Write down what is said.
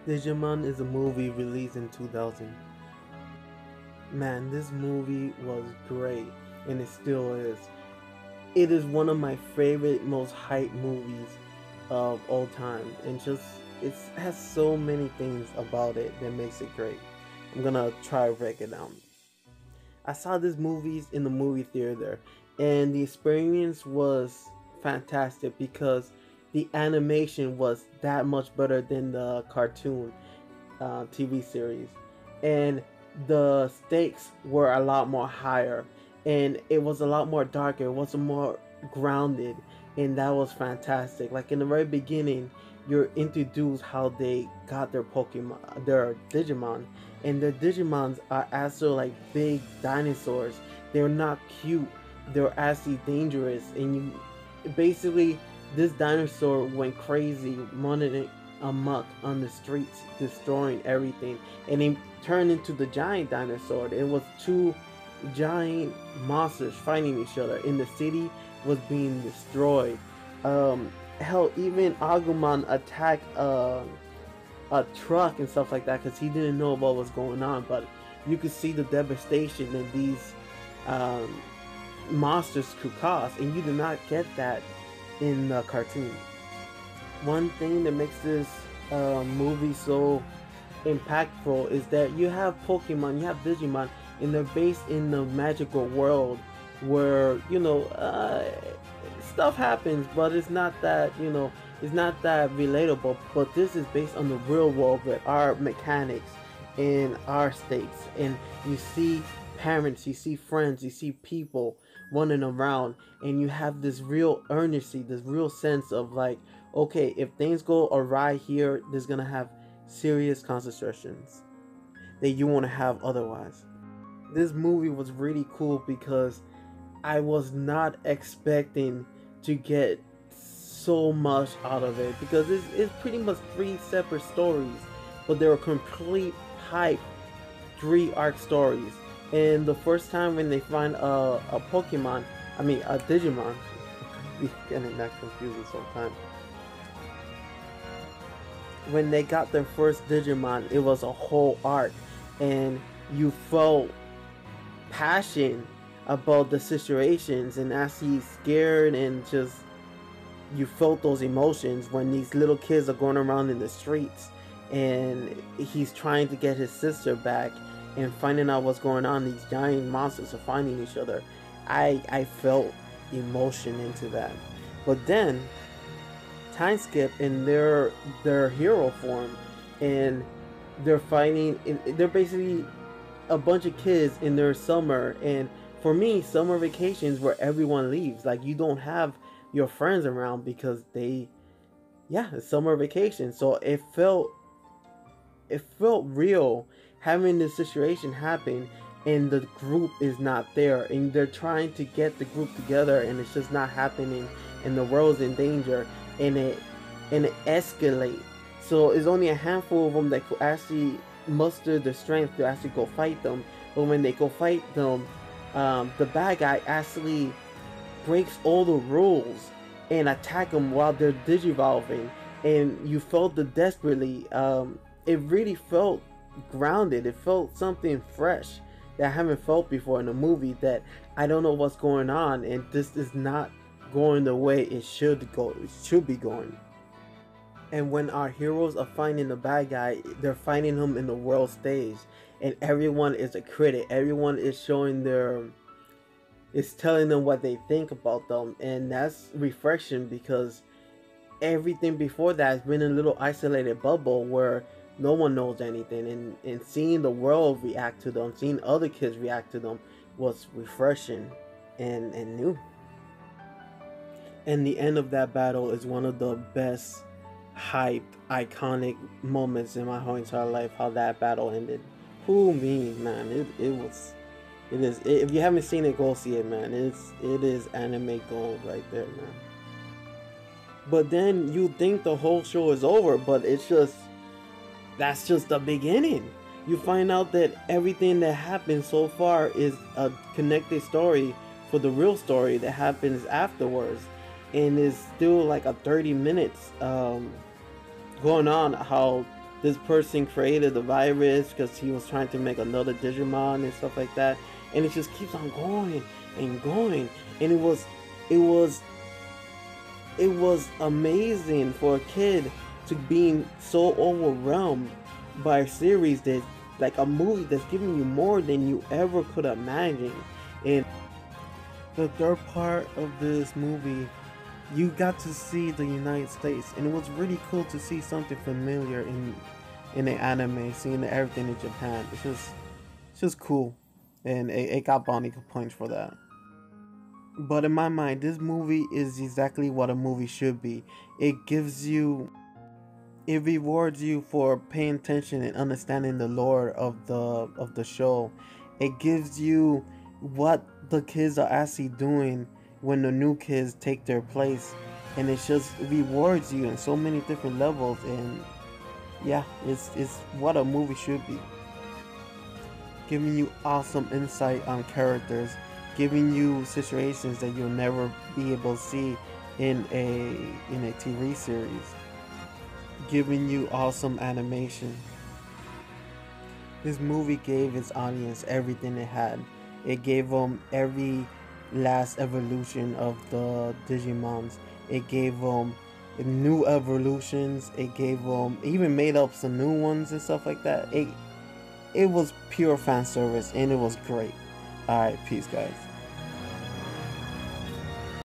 Digimon is a movie released in 2000. Man, this movie was great, and it still is. It is one of my favorite, most hyped movies of all time, and just it has so many things about it that makes it great. I'm gonna try to break it down. I saw this movies in the movie theater, and the experience was fantastic because the animation was that much better than the cartoon TV series, and the stakes were a lot more higher, and it was a lot more darker. It was more grounded, and that was fantastic. Like in the very beginning, you're introduced how they got their Pokemon, their Digimon, and the Digimons are actually like big dinosaurs. They're not cute. They're actually dangerous, and you basically this dinosaur went crazy, running amok on the streets, destroying everything, and he turned into the giant dinosaur. It was two giant monsters fighting each other, and the city was being destroyed. Hell, even Agumon attacked a truck and stuff like that because he didn't know what was going on. But you could see the devastation that these um, monsters could cause, and you did not get that in the cartoon. One thing that makes this movie so impactful is that you have Pokemon, you have Digimon, and they're based in the magical world where stuff happens, but it's not that it's not that relatable. But this is based on the real world with our mechanics and our stakes, and you see parents, you see friends, you see people running around, and you have this real earnesty, this real sense of like, okay, if things go awry here, there's gonna have serious consequences that you want to have otherwise. This movie was really cool because I was not expecting to get so much out of it because it's pretty much three separate stories, but they were complete hype three arc stories. And the first time when they find a Pokemon, I mean a Digimon, we getting that confused sometimes. When they got their first Digimon, it was a whole arc, and you felt passion about the situations and actually scared, and just you felt those emotions when these little kids are going around in the streets and he's trying to get his sister back and finding out what's going on. These giant monsters are finding each other. I felt emotion into that. But then time skip in their hero form, and they're fighting. They're basically a bunch of kids in their summer, and for me, summer vacations where everyone leaves. Like you don't have your friends around because it's summer vacation. So it felt real having this situation happen, and the group is not there, and they're trying to get the group together, and it's just not happening, and the world's in danger, and it escalates. So it's only a handful of them that could actually muster the strength to actually go fight them. But when they go fight them, the bad guy actually breaks all the rules and attack them while they're digivolving, and you felt the desperately. It really felt grounded. It felt something fresh that I haven't felt before in a movie. That I don't know what's going on, and this is not going the way it should go. It should be going. And when our heroes are fighting the bad guy, they're fighting him in the world stage, and everyone is a critic. Everyone is showing is telling them what they think about them, and that's refreshing because everything before that has been in a little isolated bubble where no one knows anything, and seeing the world react to them, seeing other kids react to them was refreshing and new. And the end of that battle is one of the best hyped, iconic moments in my whole entire life. How that battle ended. Who me, man? If you haven't seen it, go see it, man. It is anime gold right there, man. But then you think the whole show is over, but that's just the beginning. You find out that everything that happened so far is a connected story for the real story that happens afterwards, and is still like a 30 minutes going on how this person created the virus because he was trying to make another Digimon and stuff like that, and it just keeps on going and going, and it was it was amazing for a kid to being so overwhelmed by a series that, like a movie that's giving you more than you ever could imagine. And the third part of this movie, you got to see the United States, and it was really cool to see something familiar in the anime, seeing everything in Japan. It's just cool, and it got Bonnie points for that. But in my mind, this movie is exactly what a movie should be. It gives you, it rewards you for paying attention and understanding the lore of the show. It gives you what the kids are actually doing when the new kids take their place, and it just rewards you in so many different levels. And yeah, it's what a movie should be, giving you awesome insight on characters, giving you situations that you'll never be able to see in a TV series, giving you awesome animation. This movie gave its audience everything it had. It gave them every last evolution of the Digimons. It gave them new evolutions. It gave them, even made up some new ones and stuff like that. It was pure fan service, and it was great. Alright, peace guys.